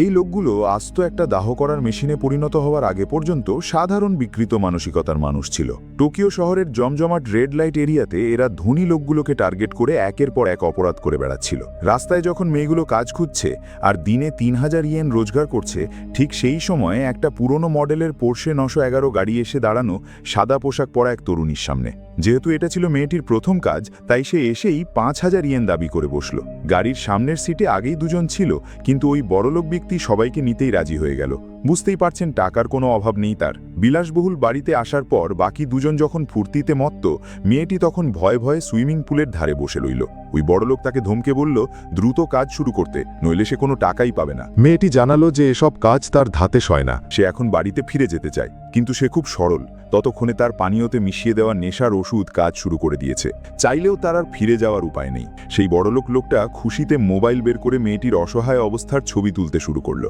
এই লোকগুলো আস্ত একটা দাহ করার মেশিনে পরিণত হওয়ার আগে পর্যন্ত সাধারণ বিকৃত মানসিকতার মানুষ ছিল। টোকিও শহরের জমজমাট রেড লাইট এরিয়াতে এরা ধনী লোকগুলোকে টার্গেট করে একের পর এক অপরাধ করে বেড়াচ্ছিল। রাস্তায় যখন মেয়েগুলো কাজ খুঁজছে আর দিনে 3000 ইয়েন রোজগার করছে, ঠিক সেই সময়ে একটা পুরনো মডেলের পোর্শে 911 গাড়ি এসে দাঁড়ানো সাদা পোশাক পরা এক তরুণীর সামনে। যেহেতু এটা ছিল মেয়েটির প্রথম কাজ, তাই সে এসেই 5000 ইয়েন দাবি করে বসল। গাড়ির সামনের সিটে আগেই দুজন ছিল, কিন্তু ওই বড়লোক ব্যক্তি সবাইকে নিতেই রাজি হয়ে গেল। বুঝতেই পারছেন টাকার কোনো অভাব নেই তার। বিলাসবহুল বাড়িতে আসার পর বাকি দুজন যখন ফুর্তিতে মত্ত, মেয়েটি তখন ভয়ে ভয়ে সুইমিং পুলের ধারে বসে রইল। ওই বড়লোক তাকে ধমকে বলল দ্রুত কাজ শুরু করতে, নইলে সে কোনো টাকাই পাবে না। মেয়েটি জানালো যে এসব কাজ তার ধাতে সয় না। সে এখন বাড়িতে ফিরে যেতে চায়, কিন্তু সে খুব সরল। ততক্ষণে তার পানীয়তে মিশিয়ে দেওয়া নেশার ওষুধ কাজ শুরু করে দিয়েছে। চাইলেও তার আর ফিরে যাওয়ার উপায় নেই। সেই বড়লোক লোকটা খুশিতে মোবাইল বের করে মেয়েটির অসহায় অবস্থার ছবি তুলতে শুরু করল।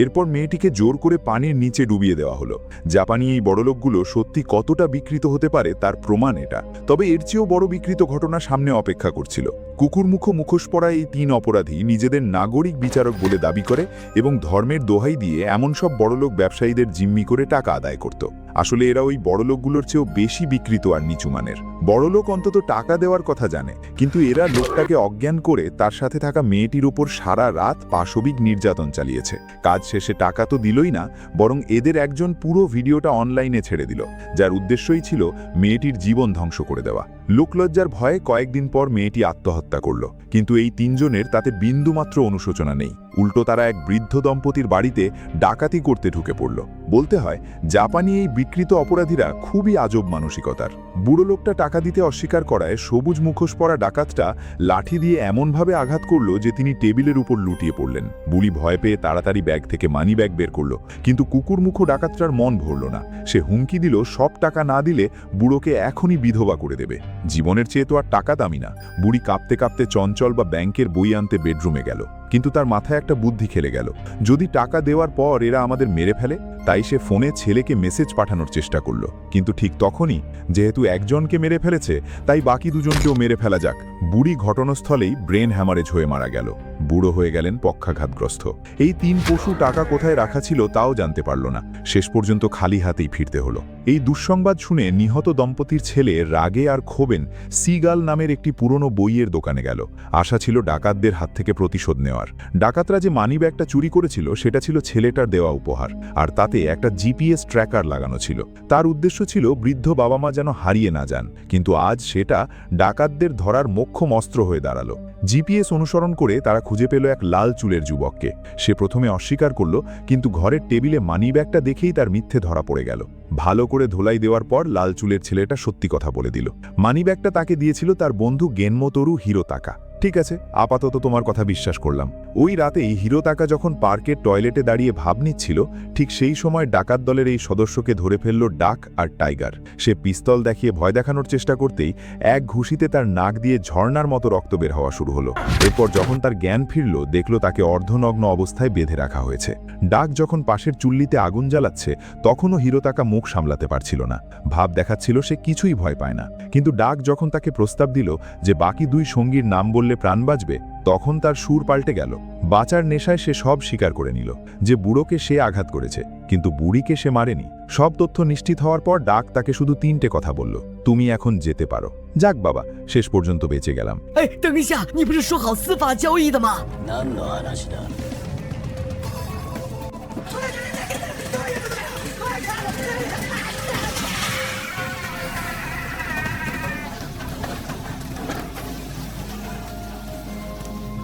এরপর মেয়েটিকে জোর করে পানির নিচে ডুবিয়ে দেওয়া হলো। জাপানি এই বড়লোকগুলো সত্যি কতটা বিকৃত হতে পারে তার প্রমাণ এটা। তবে এর চেয়েও বড় বিকৃত ঘটনা সামনে অপেক্ষা করছিল। কুকুরমুখো মুখোশ পরা এই 3 অপরাধী নিজেদের নাগরিক বিচারক বলে দাবি করে এবং ধর্মের দোহাই দিয়ে এমন সব বড়লোক ব্যবসায়ীদের জিম্মি করে টাকা আদায় করত। আসলে এরা ওই বড়লোকগুলোর চেয়েও বেশি বিকৃত আর নিচু মানের। বড়লোক অন্তত টাকা দেওয়ার কথা জানে, কিন্তু এরা লোকটাকে অজ্ঞান করে তার সাথে থাকা মেয়েটির উপর সারা রাত পাশবিক নির্যাতন চালিয়েছে। কাজ শেষে টাকা তো দিলই না, বরং এদের একজন পুরো ভিডিওটা অনলাইনে ছেড়ে দিল, যার উদ্দেশ্যই ছিল মেয়েটির জীবন ধ্বংস করে দেওয়া। লোকলজ্জার ভয়ে কয়েকদিন পর মেয়েটি আত্মহত্যা করল। কিন্তু এই 3 জনের তাতে বিন্দুমাত্র অনুশোচনা নেই। উল্টো তারা এক বৃদ্ধ দম্পতির বাড়িতে ডাকাতি করতে ঢুকে পড়ল। বলতে হয়, জাপানি এই বিকৃত অপরাধীরা খুবই আজব মানসিকতার। বুড়ো লোকটা টাকা দিতে অস্বীকার করায় সবুজ মুখোশ পরা ডাকাতটা লাঠি দিয়ে এমনভাবে আঘাত করল যে তিনি টেবিলের উপর লুটিয়ে পড়লেন। বুড়ি ভয় পেয়ে তাড়াতাড়ি ব্যাগ থেকে মানি ব্যাগ বের করল, কিন্তু কুকুরমুখো ডাকাতটার মন ভরল না। সে হুমকি দিল সব টাকা না দিলে বুড়োকে এখনই বিধবা করে দেবে। জীবনের চেয়ে তো আর টাকা দামি না। বুড়ি কাঁপতে কাঁপতে চঞ্চল বা ব্যাংকের বই আনতে বেডরুমে গেল, কিন্তু তার মাথায় একটা বুদ্ধি খেলে গেল। যদি টাকা দেওয়ার পর এরা আমাদের মেরে ফেলে, তাই সে ফোনে ছেলেকে মেসেজ পাঠানোর চেষ্টা করল। কিন্তু ঠিক তখনই, যেহেতু একজনকে মেরে ফেলেছে, তাই বাকি দুজনকেও মেরে ফেলা যাক। বুড়ি ঘটনাস্থলেই ব্রেন হ্যামারেজ হয়ে মারা গেল। বুড়ো হয়ে গেলেন পক্ষাঘাতগ্রস্ত। এই 3 পশু টাকা কোথায় রাখা ছিল তাও জানতে পারল না। শেষ পর্যন্ত খালি হাতেই ফিরতে হলো। এই দুঃসংবাদ শুনে নিহত দম্পতির ছেলে রাগে আর ক্ষোভেন সিগাল নামের একটি পুরনো বইয়ের দোকানে গেল। আশা ছিল ডাকাতদের হাত থেকে প্রতিশোধ নেওয়ার। ডাকাতরা যে মানি ব্যাগটা চুরি করেছিল সেটা ছিল ছেলেটার দেওয়া উপহার, আর তাতে একটা জিপিএস ট্র্যাকার লাগানো ছিল। তার উদ্দেশ্য ছিল বৃদ্ধ বাবা মা যেন হারিয়ে না যান। কিন্তু আজ সেটা ডাকাতদের ধরার মোক্ষম অস্ত্র হয়ে দাঁড়ালো। জিপিএস অনুসরণ করে তারা খুঁজে পেল এক লাল চুলের যুবককে। সে প্রথমে অস্বীকার করল, কিন্তু ঘরের টেবিলে মানি ব্যাগটা দেখেই তার মিথ্যে ধরা পড়ে গেল। ভালো করে ধোলাই দেওয়ার পর লাল চুলের ছেলেটা সত্যি কথা বলে দিল। মানি ব্যাগটা তাকে দিয়েছিল তার বন্ধু গেনমোতরু হিরোতাকা। ঠিক আছে, আপাতত তোমার কথা বিশ্বাস করলাম। ওই রাতেই হিরোতাকা যখন পার্কের টয়লেটে দাঁড়িয়ে ভাব নিচ্ছিল, ঠিক সেই সময় ডাকাত দলের এই সদস্যকে ধরে ফেলল ডাক আর টাইগার। সে পিস্তল দেখিয়ে ভয় দেখানোর চেষ্টা করতেই এক ঘুষিতে তার নাক দিয়ে ঝর্ণার মতো রক্ত বের হওয়া শুরু হলো। এরপর যখন তার জ্ঞান ফিরল, দেখল তাকে অর্ধনগ্ন অবস্থায় বেঁধে রাখা হয়েছে। ডাক যখন পাশের চুল্লিতে আগুন জ্বালাচ্ছে, তখনও হিরোতাকা মুখ সামলাতে পারছিল না। ভাব দেখাচ্ছিল সে কিছুই ভয় পায় না। কিন্তু ডাক যখন তাকে প্রস্তাব দিল যে বাকি 2 সঙ্গীর নাম বললে প্রাণ বাঁচবে, তখন তার সুর পাল্টে গেল। বাঁচার নেশায় সে সব স্বীকার করে নিল যে বুড়োকে সে আঘাত করেছে, কিন্তু বুড়িকে সে মারেনি। সব তথ্য নিশ্চিত হওয়ার পর ডাক তাকে শুধু 3টে কথা বলল, তুমি এখন যেতে পারো। যাক বাবা, শেষ পর্যন্ত বেঁচে গেলাম। 哎，等一下，你不是说好司法交易的吗？何の話だ。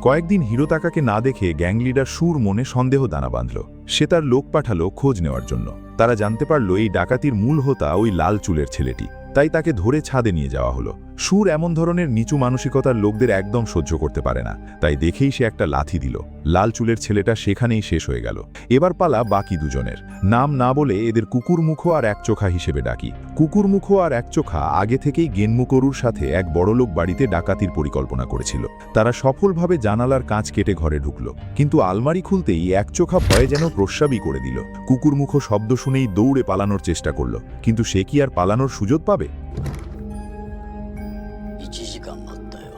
কয়েকদিন হিরোতাকাকে না দেখে গ্যাং লিডার সুর মনে সন্দেহ দানা বাঁধল। সে তার লোক পাঠালো খোঁজ নেওয়ার জন্য। তারা জানতে পারল এই ডাকাতির মূল হোতা ওই লাল চুলের ছেলেটি। তাই তাকে ধরে ছাদে নিয়ে যাওয়া হলো। সুর এমন ধরনের নিচু মানসিকতার লোকদের একদম সহ্য করতে পারে না, তাই দেখেই সে একটা লাথি দিল। লাল চুলের ছেলেটা সেখানেই শেষ হয়ে গেল। এবার পালা বাকি দুজনের। নাম না বলে এদের কুকুরমুখো আর একচোখা হিসেবে ডাকি। কুকুরমুখো আর একচোখা আগে থেকেই গেনমুকরুর সাথে এক বড়লোক বাড়িতে ডাকাতির পরিকল্পনা করেছিল। তারা সফলভাবে জানালার কাঁচ কেটে ঘরে ঢুকল, কিন্তু আলমারি খুলতেই একচোখা ভয়ে যেন প্রস্রাবই করে দিল। কুকুরমুখো শব্দ শুনেই দৌড়ে পালানোর চেষ্টা করল, কিন্তু সে কি আর পালানোর সুযোগ পাবে? 1時間待ったよ。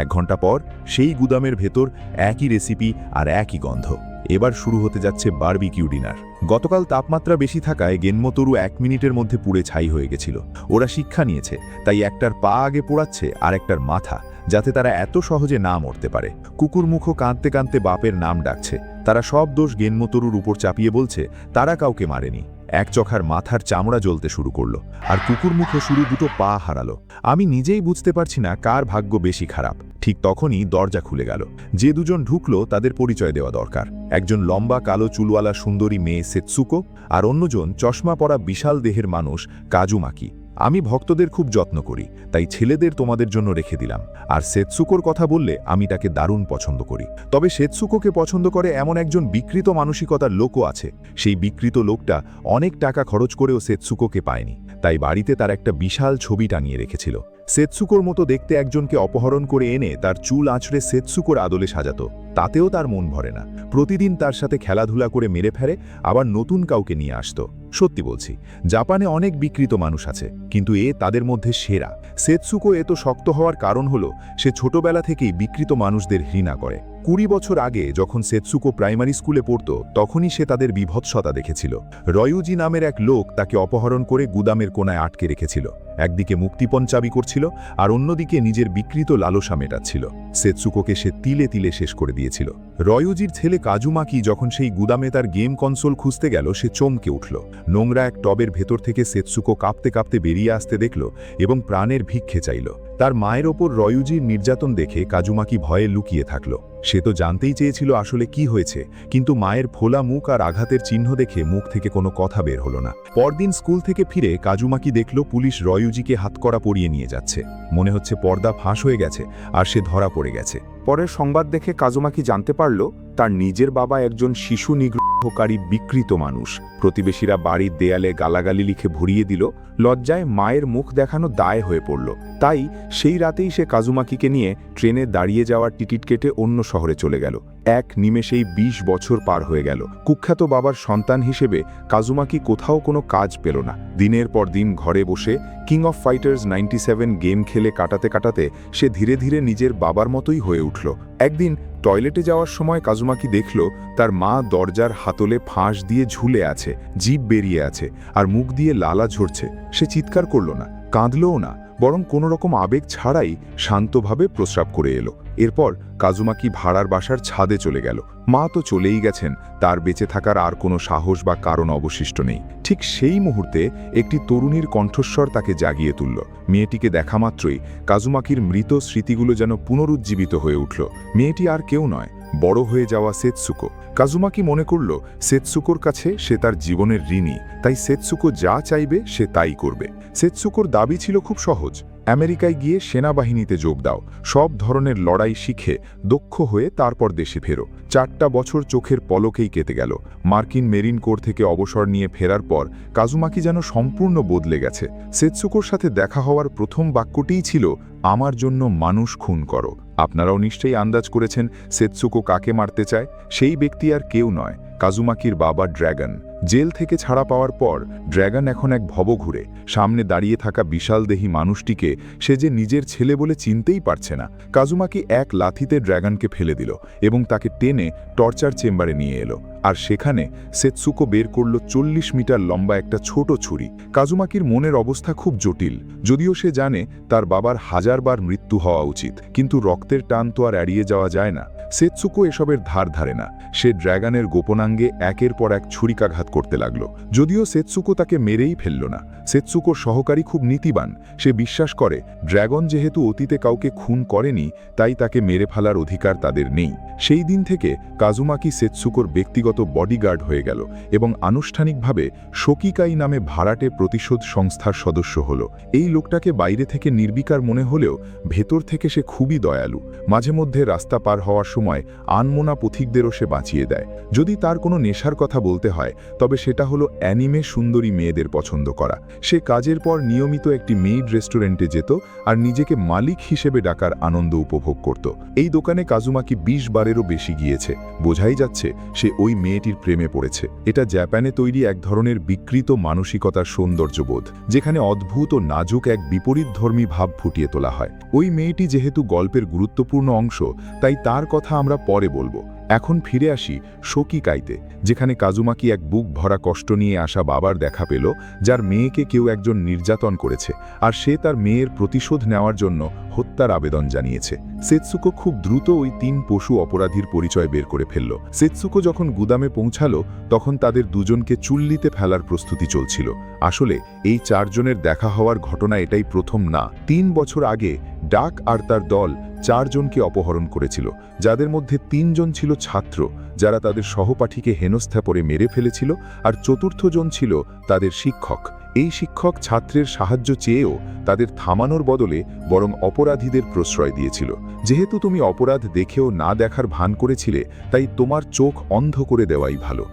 1 ঘন্টা পর সেই গুদামের ভেতর একই রেসিপি আর একই গন্ধ। এবার শুরু হতে যাচ্ছে বারবিকিউ ডিনার। গতকাল তাপমাত্রা বেশি থাকায় গেন্মতরু 1 মিনিটের মধ্যে পুড়ে ছাই হয়ে গেছিল। ওরা শিক্ষা নিয়েছে, তাই একটার পা আগে পোড়াচ্ছে আর একটার মাথা, যাতে তারা এত সহজে না মরতে পারে। কুকুরমুখো কাঁদতে কাঁদতে বাপের নাম ডাকছে। তারা সব দোষ গেন্মতরুর উপর চাপিয়ে বলছে তারা কাউকে মারেনি। এক চখার মাথার চামড়া জ্বলতে শুরু করলো, আর কুকুরমুখো শুরু 2টো পা হারালো। আমি নিজেই বুঝতে পারছি না কার ভাগ্য বেশি খারাপ। ঠিক তখনই দরজা খুলে গেল। যে দুজন ঢুকলো তাদের পরিচয় দেওয়া দরকার। একজন লম্বা কালো চুলওয়ালা সুন্দরী মেয়ে সেতসুকো, আর অন্যজন চশমা পরা বিশাল দেহের মানুষ কাজুমাকি। আমি ভক্তদের খুব যত্ন করি, তাই ছেলেদের তোমাদের জন্য রেখে দিলাম। আর সেতসুকোর কথা বললে আমি তাকে দারুণ পছন্দ করি। তবে সেতসুকোকে পছন্দ করে এমন একজন বিকৃত মানসিকতার লোকও আছে। সেই বিকৃত লোকটা অনেক টাকা খরচ করেও সেতসুকোকে পায়নি, তাই বাড়িতে তার একটা বিশাল ছবি টানিয়ে রেখেছিল। সেতসুকোর মতো দেখতে একজনকে অপহরণ করে এনে তার চুল আঁচড়ে সেতসুকোর আদলে সাজাতো, তাতেও তার মন ভরে না। প্রতিদিন তার সাথে খেলাধুলা করে মেরে ফেলে, আবার নতুন কাউকে নিয়ে আসতো। সত্যি বলছি, জাপানে অনেক বিকৃত মানুষ আছে, কিন্তু এ তাদের মধ্যে সেরা। সেতসুকো এত শক্ত হওয়ার কারণ হলো সে ছোটবেলা থেকেই বিকৃত মানুষদের ঘৃণা করে। 20 বছর আগে যখন সেতসুকো প্রাইমারি স্কুলে পড়তো, তখনই সে তাদের বিভৎসতা দেখেছিল। রয়ুজি নামের এক লোক তাকে অপহরণ করে গুদামের কোনায় আটকে রেখেছিল। একদিকে মুক্তিপণ চাবি করছিল, আর অন্যদিকে নিজের বিকৃত লালসা মেটাচ্ছিল। সেতসুকোকে সে তিলে তিলে শেষ করে দিয়েছিল। রয়ুজির ছেলে কাজুমাকি যখন সেই গুদামে তার গেম কনসোল খুঁজতে গেল, সে চমকে উঠল। নোংরা এক টবের ভেতর থেকে সেতসুকো কাঁপতে কাঁপতে বেরিয়ে আসতে দেখল এবং প্রাণের ভিক্ষে চাইল। তার মায়ের ওপর রয়ুজির নির্যাতন দেখে কাজুমাকি ভয়ে লুকিয়ে থাকল। সে তো জানতেই চেয়েছিল আসলে কি হয়েছে, কিন্তু মায়ের ফোলা মুখ আর আঘাতের চিহ্ন দেখে মুখ থেকে কোনো কথা বের হলো না। পরদিন স্কুল থেকে ফিরে কাজুমাকি দেখল পুলিশ রয়ুজিকে হাতকড়া পরিয়ে নিয়ে যাচ্ছে। মনে হচ্ছে পর্দা ফাঁস হয়ে গেছে আর সে ধরা পড়ে গেছে। পরের সংবাদ দেখে কাজুমাকি জানতে পারল তার নিজের বাবা একজন শিশু নিগ্রহকারী বিকৃত মানুষ। প্রতিবেশীরা বাড়ির দেয়ালে গালাগালি লিখে ভরিয়ে দিল। লজ্জায় মায়ের মুখ দেখানো দায় হয়ে পড়ল। তাই সেই রাতেই সে কাজুমাকিকে নিয়ে ট্রেনে দাঁড়িয়ে যাওয়ার টিকিট কেটে অন্য শহরে চলে গেল। এক নিমেষেই 20 বছর পার হয়ে গেল। কুখ্যাত বাবার সন্তান হিসেবে কাজুমাকি কোথাও কোনো কাজ পেল না। দিনের পর দিন ঘরে বসে কিং অফ ফাইটার্স 97 গেম খেলে কাটাতে কাটাতে সে ধীরে ধীরে নিজের বাবার মতোই হয়ে উঠল। একদিন টয়লেটে যাওয়ার সময় কাজুমাকি দেখল তার মা দরজার হাতলে ফাঁস দিয়ে ঝুলে আছে, জিভ বেরিয়ে আছে আর মুখ দিয়ে লালা ঝরছে। সে চিৎকার করল না, কাঁদলও না, বরং কোনো রকম আবেগ ছাড়াই শান্তভাবে প্রস্রাব করে এলো। এরপর কাজুমাকি ভাড়ার বাসার ছাদে চলে গেল। মা তো চলেই গেছেন, তার বেঁচে থাকার আর কোনো সাহস বা কারণ অবশিষ্ট নেই। ঠিক সেই মুহূর্তে একটি তরুণীর কণ্ঠস্বর তাকে জাগিয়ে তুলল। মেয়েটিকে দেখা মাত্রই কাজুমাকির মৃত স্মৃতিগুলো যেন পুনরুজ্জীবিত হয়ে উঠল। মেয়েটি আর কেউ নয়, বড় হয়ে যাওয়া সেতসুকো। কাজুমাকি মনে করল সেতসুকোর কাছে সে তার জীবনের ঋণী, তাই সেতসুকো যা চাইবে সে তাই করবে। সেতসুকোর দাবি ছিল খুব সহজ, আমেরিকায় গিয়ে সেনাবাহিনীতে যোগ দাও, সব ধরনের লড়াই শিখে দক্ষ হয়ে তারপর দেশে ফেরো। 4টা বছর চোখের পলকেই কেটে গেল। মার্কিন মেরিন কোর থেকে অবসর নিয়ে ফেরার পর কাজুমাকি যেন সম্পূর্ণ বদলে গেছে। সেতসুকোর সাথে দেখা হওয়ার প্রথম বাক্যটিই ছিল, আমার জন্য মানুষ খুন করো। আপনারাও নিশ্চয়ই আন্দাজ করেছেন সেতসুকো কাকে মারতে চায়। সেই ব্যক্তি আর কেউ নয়, কাজুমাকির বাবা ড্র্যাগন। জেল থেকে ছাড়া পাওয়ার পর ড্র্যাগন এখন এক ভবঘুরে। সামনে দাঁড়িয়ে থাকা বিশালদেহী মানুষটিকে সে যে নিজের ছেলে বলে চিনতেই পারছে না। কাজুমাকি এক লাথিতে ড্র্যাগনকে ফেলে দিল এবং তাকে টেনে টর্চার চেম্বারে নিয়ে এলো। আর সেখানে সেতসুকো বের করল 40 মিটার লম্বা একটা ছোট ছুরি। কাজুমাকির মনের অবস্থা খুব জটিল। যদিও সে জানে তার বাবার 1000 বার মৃত্যু হওয়া উচিত, কিন্তু রক্তের টান তো আর এড়িয়ে যাওয়া যায় না। সেতসুকো এসবের ধার ধারে না। সে ড্র্যাগনের গোপনাঙ্গে একের পর এক ছুরিকাঘাত করতে লাগলো। যদিও সেতসুকো তাকে মেরেই ফেলল না। সেতসুকোর সহকারী খুব নীতিবান। সে বিশ্বাস করে ড্র্যাগন যেহেতু অতীতে কাউকে খুন করেনি, তাই তাকে মেরে ফেলার অধিকার তাদের নেই। সেই দিন থেকে কাজুমাকি সেতসুকোর ব্যক্তিগত বডিগার্ড হয়ে গেল এবং আনুষ্ঠানিকভাবে শোকিকাই নামে ভাড়াটে প্রতিশোধ সংস্থার সদস্য হল। এই লোকটাকে বাইরে থেকে নির্বিকার মনে হলেও ভেতর থেকে সে খুবই দয়ালু। মাঝে মধ্যে রাস্তা পার হওয়ার সময় আনমোনা পথিকদেরও সে বাঁচিয়ে দেয়। যদি তার কোনো নেশার কথা বলতে হয়, তবে সেটা হলো অ্যানিমে সুন্দরী মেয়েদের পছন্দ করা। সে কাজের পর নিয়মিত একটি মেইড রেস্টুরেন্টে যেত আর নিজেকে মালিক হিসেবে ডাকার আনন্দ উপভোগ করত। এই দোকানে কাজুমাকি 20 বারেরও বেশি গিয়েছে। বোঝাই যাচ্ছে সে ওই মেয়েটির প্রেমে পড়েছে। এটা জাপানে তৈরি এক ধরনের বিকৃত মানসিকতার সৌন্দর্যবোধ, যেখানে অদ্ভুত ও নাজুক এক বিপরীতধর্মী ভাব ফুটিয়ে তোলা হয়। ওই মেয়েটি যেহেতু গল্পের গুরুত্বপূর্ণ অংশ, তাই তার কথা আমরা পরে বলবো। এখন ফিরে আসি শোকিকাইতে, যেখানে কাজুমাকি এক বুক ভরা কষ্ট নিয়ে আসা বাবার দেখা পেল, যার মেয়েকে কেউ একজন নির্যাতন করেছে, আর সে তার মেয়ের প্রতিশোধ নেওয়ার জন্য হত্যার আবেদন জানিয়েছে। সেতসুকো খুব দ্রুত ওই 3 পশু অপরাধীর পরিচয় বের করে ফেলল। সেতসুকো যখন গুদামে পৌঁছালো, তখন তাদের দুজনকে চুল্লিতে ফেলার প্রস্তুতি চলছিল। আসলে এই 4 জনের দেখা হওয়ার ঘটনা এটাই প্রথম না। 3 বছর আগে ডাক আর তার দল 4 জনকে অপহরণ করেছিল, যাদের মধ্যে 3 জন ছিল ছাত্র, যারা তাদের সহপাঠীকে হেনস্থা করে মেরে ফেলেছিল, আর 4র্থ জন ছিল তাদের শিক্ষক। এই শিক্ষক ছাত্রের সাহায্য চেয়েও তাদের থামানোর বদলে বরং অপরাধীদের প্রশ্রয় দিয়েছিল। যেহেতু তুমি অপরাধ দেখেও না দেখার ভান করেছিলে, তাই তোমার চোখ অন্ধ করে দেওয়াই ভালো।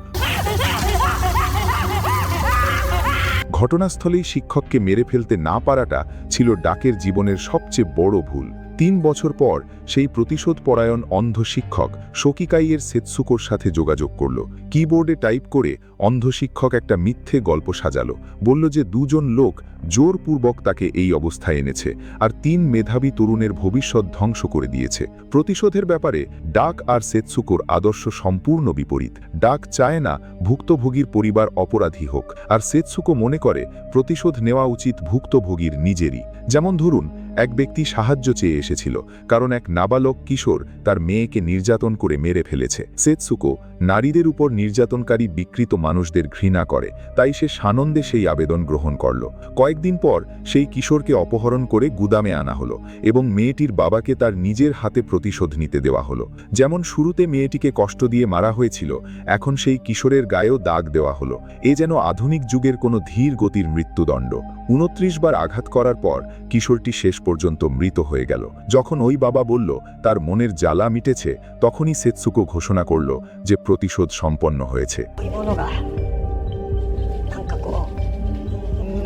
ঘটনাস্থলেই শিক্ষককে মেরে ফেলতে না পারাটা ছিল ডাকের জীবনের সবচেয়ে বড় ভুল। 3 বছর পর সেই প্রতিশোধ পরায়ণ অন্ধ শিক্ষক শোকিকাইয়ের সেতসুকোর সাথে যোগাযোগ করল। কিবোর্ডে টাইপ করে অন্ধ শিক্ষক একটা মিথ্যে গল্প সাজালো, বলল যে 2 জন লোক জোরপূর্বক তাকে এই অবস্থায় এনেছে, আর 3 মেধাবী তরুণের ভবিষ্যৎ ধ্বংস করে দিয়েছে। প্রতিশোধের ব্যাপারে ডাক আর সেতসুকোর আদর্শ সম্পূর্ণ বিপরীত। ডাক চায় না ভুক্তভোগীর পরিবার অপরাধী হোক, আর সেতসুকো মনে করে প্রতিশোধ নেওয়া উচিত ভুক্তভোগীর নিজেরই। যেমন ধরুন, এক ব্যক্তি সাহায্য চেয়ে এসেছিল, কারণ এক নাবালক কিশোর তার মেয়েকে নির্যাতন করে মেরে ফেলেছে। সেতসুকো নারীদের উপর নির্যাতনকারী বিকৃত মানুষদের ঘৃণা করে, তাই সে সানন্দে সেই আবেদন গ্রহণ করল। কয়েকদিন পর সেই কিশোরকে অপহরণ করে গুদামে আনা হলো, এবং মেয়েটির বাবাকে তার নিজের হাতে প্রতিশোধ নিতে দেওয়া হলো। যেমন শুরুতে মেয়েটিকে কষ্ট দিয়ে মারা হয়েছিল, এখন সেই কিশোরের গায়েও দাগ দেওয়া হলো। এ যেন আধুনিক যুগের কোনো ধীর গতির মৃত্যুদণ্ড। 29 বার আঘাত করার পর কিশোরটি শেষ পর্যন্ত মৃত হয়ে গেল। যখন ওই বাবা বলল তার মনের জ্বালা মিটেছে, তখনই সেতসুকো ঘোষণা করল যে প্রতিশোধ সম্পন্ন হয়েছে।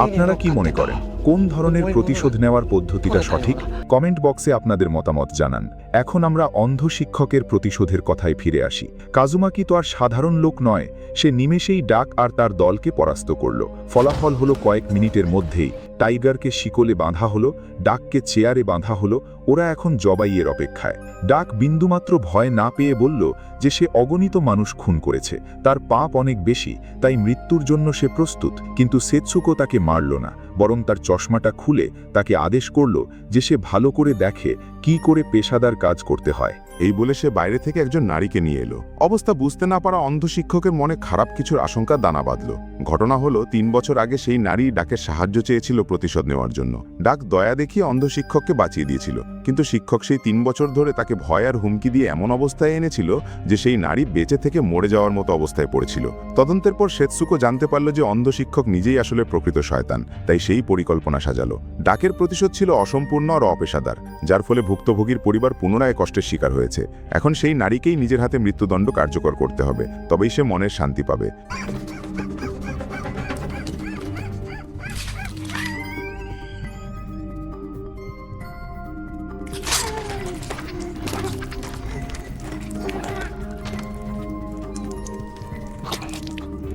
আপনারা কি মনে করেন, কোন ধরনের প্রতিশোধ নেওয়ার পদ্ধতিটা সঠিক? কমেন্ট বক্সে আপনাদের মতামত জানান। এখন আমরা অন্ধ শিক্ষকের প্রতিশোধের কথায় ফিরে আসি। কাজুমাকি তো আর সাধারণ লোক নয়, সে নিমেষেই ডাক আর তার দলকে পরাস্ত করল। ফলাফল হলো কয়েক মিনিটের মধ্যেই টাইগারকে শিকলে বাঁধা হলো, ডাককে চেয়ারে বাঁধা হলো। ওরা এখন জবাইয়ের অপেক্ষায়। ডাক বিন্দুমাত্র ভয় না পেয়ে বলল যে সে অগণিত মানুষ খুন করেছে, তার পাপ অনেক বেশি, তাই মৃত্যুর জন্য সে প্রস্তুত। কিন্তু সেতসুকো তাকে মারল না, বরং তার চশমাটা খুলে তাকে আদেশ করল যে সে ভালো করে দেখে কি করে পেশাদার কাজ করতে হয়। এই বলে সে বাইরে থেকে একজন নারীকে নিয়ে এলো। অবস্থা বুঝতে না পারা অন্ধ শিক্ষকের মনে খারাপ কিছুর আশঙ্কা দানা বাঁধল। ঘটনা হলো 3 বছর আগে সেই নারী ডাকের সাহায্য চেয়েছিল প্রতিশোধ নেওয়ার জন্য। ডাক দয়া দেখিয়ে অন্ধ শিক্ষককে বাঁচিয়ে দিয়েছিল, কিন্তু শিক্ষক সেই 3 বছর ধরে তাকে ভয় আর হুমকি দিয়ে এমন অবস্থায় এনেছিল যে সেই নারী বেঁচে থেকে মরে যাওয়ার মতো অবস্থায় পড়েছিল। তদন্তের পর সেতসুকো জানতে পারল যে অন্ধ শিক্ষক নিজেই আসলে প্রকৃত শয়তান, তাই সেই পরিকল্পনা সাজালো। ডাকের প্রতিশোধ ছিল অসম্পূর্ণ আর অপেশাদার, যার ফলে ভুক্তভোগীর পরিবার পুনরায় কষ্টের শিকার হয়েছে। এখন সেই নারীকেই নিজের হাতে মৃত্যুদণ্ড কার্যকর করতে হবে, তবেই সে মনের শান্তি পাবে।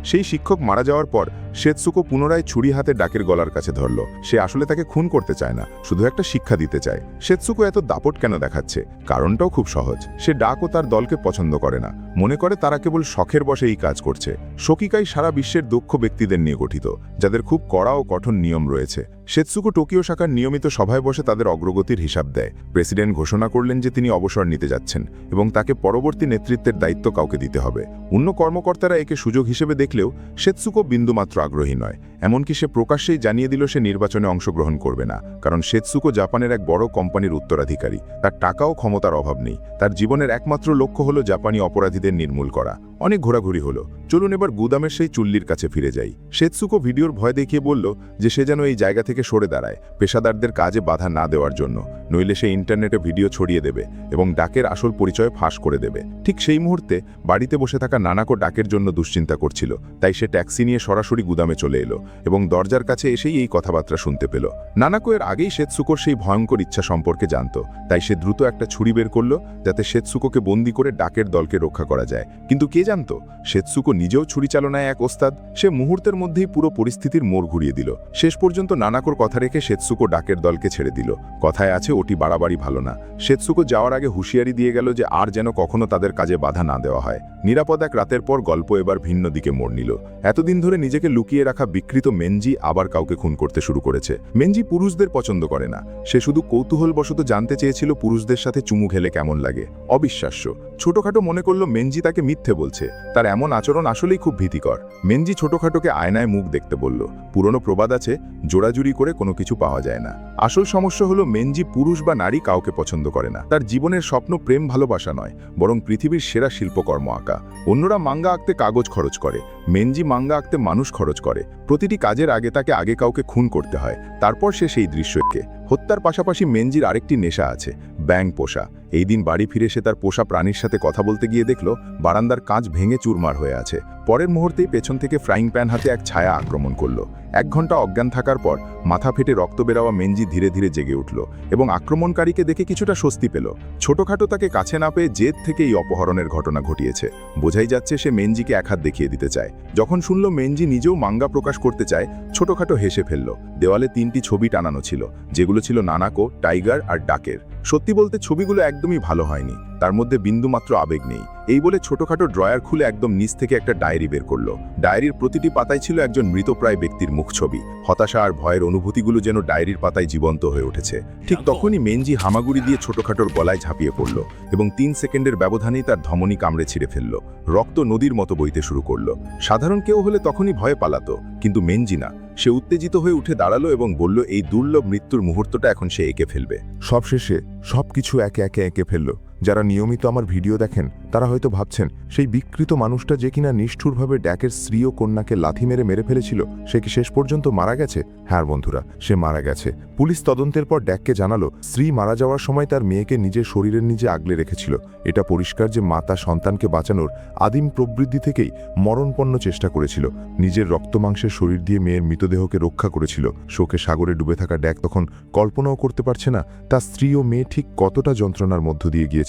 সেই শিক্ষক মারা যাওয়ার পর সেতসুকো পুনরায় ছুরি হাতে ডাকের গলার কাছে ধরল। সে আসলে তাকে খুন করতে চায় না, শুধু একটা শিক্ষা দিতে চায়। সেতসুকো এত দাপট কেন দেখাচ্ছে? কারণটাও খুব সহজ। সে ডাক ও তার দলকে পছন্দ করে না, মনে করে তারা কেবল শখের বশে এই কাজ করছে। শোকিকাই সারা বিশ্বের দক্ষ ব্যক্তিদের নিয়ে গঠিত, যাদের খুব কড়া ও কঠোর নিয়ম রয়েছে। সেতসুকো টোকিও শাখার নিয়মিত সভায় বসে তাদের অগ্রগতির হিসাব দেয়। প্রেসিডেন্ট ঘোষণা করলেন যে তিনি অবসর নিতে যাচ্ছেন এবং তাকে পরবর্তী নেতৃত্বের দায়িত্ব কাউকে দিতে হবে। অন্য কর্মকর্তারা একে সুযোগ হিসেবে দেখলেও সেতসুকো বিন্দুমাত্র আগ্রহী নয়। এমনকি সে প্রকাশ্যেই জানিয়ে দিল সে নির্বাচনে অংশগ্রহণ করবে না, কারণ সেতসুকো জাপানের এক বড় কোম্পানির উত্তরাধিকারী। তার টাকা ও ক্ষমতার অভাব নেই। তার জীবনের একমাত্র লক্ষ্য হলো জাপানি অপরাধীদের নির্মূল করা। অনেক ঘোরাঘুরি হলো, চলুন এবার গুদামের সেই চুল্লির কাছে ফিরে যাই। সেতসুকো ভিডিওর ভয় দেখিয়ে বলল যে সে যেন এই জায়গা থেকে সরে দাঁড়ায়, পেশাদারদের কাজে বাধা না দেওয়ার জন্য, নইলে সে ইন্টারনেটে ভিডিও ছড়িয়ে দেবে এবং ডাকের আসল পরিচয় ফাঁস করে দেবে। ঠিক সেই মুহূর্তে বাড়িতে বসে থাকা নানাকো ডাকের জন্য দুশ্চিন্তা করছিল, তাই সে ট্যাক্সি নিয়ে সরাসরি গুদামে চলে এলো এবং দরজার কাছে এসেই এই কথাবার্তা শুনতে পেল। নানাকো এর আগেই সেতসুকোর সেই ভয়ঙ্কর ইচ্ছা সম্পর্কে জানত, তাই সে দ্রুত একটা ছুরি বের করলো যাতে সেতসুকোকে বন্দি করে ডাকের দলকে রক্ষা করা যায়। কিন্তু কে জানত সেতসুকো নিজেও ছুরি চালনায় এক ওস্তাদ। সে মুহূর্তের মধ্যেই পুরো পরিস্থিতির মোড় ঘুরিয়ে দিল। শেষ পর্যন্ত নানাকোর কথা রেখে সেতসুকো ডাকের দলকে ছেড়ে দিল। কথায় আছে ওটি বাড়াবাড়ি ভালো না। সেতসুকো যাওয়ার আগে হুঁশিয়ারি দিয়ে গেল যে আর যেন কখনো তাদের কাজে বাধা না দেওয়া হয়। নিরাপদ এক রাতের পর গল্প এবার ভিন্ন দিকে মোড় নিল। এতদিন ধরে নিজেকে লুকিয়ে রাখা বিকৃত মেনজি আবার কাউকে খুন করতে শুরু করেছে। মেনজি পুরুষদের পছন্দ করে না। সে শুধু কৌতূহলবশত জানতে চেয়েছিল পুরুষদের সাথে চুমু খেলে কেমন লাগে। অবিশ্বাস্য ছোটখাটো মনে করল মেনজি তাকে মিথ্যে বলছে। তার এমন আচরণ আসলেই খুব ভীতিকর। মেনজি ছোটখাটোকে আয়নায় মুখ দেখতে বলল। পুরনো প্রবাদ আছে, জোড়াজুড়ি করে কোনো কিছু পাওয়া যায় না। আসল সমস্যা হলো মেনজি পুরুষ বা নারী কাউকে পছন্দ করে না। তার জীবনের স্বপ্ন প্রেম ভালোবাসা নয়, বরং পৃথিবীর সেরা শিল্পকর্ম আঁকা। অন্যরা মাঙ্গা আঁকতে কাগজ খরচ করে, মেনজি মাঙ্গা আঁকতে মানুষ খরচ করে। প্রতিটি কাজের আগে তাকে কাউকে খুন করতে হয়, তারপর সে সেই দৃশ্যকে। হত্যার পাশাপাশি মেনজির আরেকটি নেশা আছে, ব্যাঙ পোষা। এই দিন বাড়ি ফিরে সে তার পোষা প্রাণীর সাথে কথা বলতে গিয়ে দেখল বারান্দার কাঁচ ভেঙে চুরমার হয়ে আছে। পরের মুহূর্তেই পেছন থেকে ফ্রাইং প্যান হাতে এক ছায়া আক্রমণ করল। 1 ঘন্টা অজ্ঞান থাকার পর মাথা ফেটে রক্ত বেরাওয়া মেনজি ধীরে ধীরে জেগে উঠল এবং আক্রমণকারীকে দেখে কিছুটা স্বস্তি পেল। ছোটখাটো তাকে কাছে না পেয়ে জেদ থেকে এই অপহরণের ঘটনা ঘটিয়েছে। বোঝাই যাচ্ছে সে মেনজিকে এক হাত দেখিয়ে দিতে চায়। যখন শুনল মেনজি নিজেও মাঙ্গা প্রকাশ করতে চায়, ছোটখাটো হেসে ফেলল। দেওয়ালে 3টি ছবি টানানো ছিল, যেগুলো ছিল নানাকো, টাইগার আর ডাকের। সত্যি বলতে ছবিগুলো একদমই ভালো হয়নি, তার মধ্যে বিন্দুমাত্র আবেগ নেই। এই বলে ছোটখাটো ড্রয়ার খুলে একদম নিচ থেকে একটা ডায়েরি বের করলো। ডায়েরির প্রতিটি পাতায় ছিল একজন মৃতপ্রায় ব্যক্তির মুখ ছবি। হতাশা আর ভয়ের অনুভূতিগুলো যেন ডায়েরির পাতায় জীবন্ত হয়ে উঠেছে। ঠিক তখনই মেনজি হামাগুড়ি দিয়ে ছোটখাটোর গলায় ঝাঁপিয়ে পড়ল এবং 3 সেকেন্ডের ব্যবধানেই তার ধমনী কামড়ে ছিঁড়ে ফেলল। রক্ত নদীর মতো বইতে শুরু করলো। সাধারণ কেউ হলে তখনই ভয়ে পালাতো, কিন্তু মেনজি না। সে উত্তেজিত হয়ে উঠে দাঁড়ালো এবং বলল এই দুর্লভ মৃত্যুর মুহূর্তটা এখন সে এঁকে ফেলবে। সবশেষে সবকিছু একে এঁকে ফেলল। যারা নিয়মিত আমার ভিডিও দেখেন তারা হয়তো ভাবছেন সেই বিকৃত মানুষটা যে কিনা নিষ্ঠুরভাবে ড্যাকের স্ত্রী ও কন্যাকে লাথি মেরে ফেলেছিল, সে কি শেষ পর্যন্ত মারা গেছে? হ্যাঁ বন্ধুরা, সে মারা গেছে। পুলিশ তদন্তের পর ড্যাককে জানালো স্ত্রী মারা যাওয়ার সময় তার মেয়েকে নিজের শরীরের নিচে আগলে রেখেছিল। এটা পরিষ্কার যে মা তার সন্তানকে বাঁচানোর আদিম প্রবৃত্তি থেকেই মরণপন্ন চেষ্টা করেছিল। নিজের রক্তমাংসের শরীর দিয়ে মেয়ের মৃতদেহকে রক্ষা করেছিল। শোকে সাগরে ডুবে থাকা ড্যাক তখন কল্পনাও করতে পারছে না তার স্ত্রী ও মেয়ে ঠিক কতটা যন্ত্রণার মধ্য দিয়ে গিয়েছিল।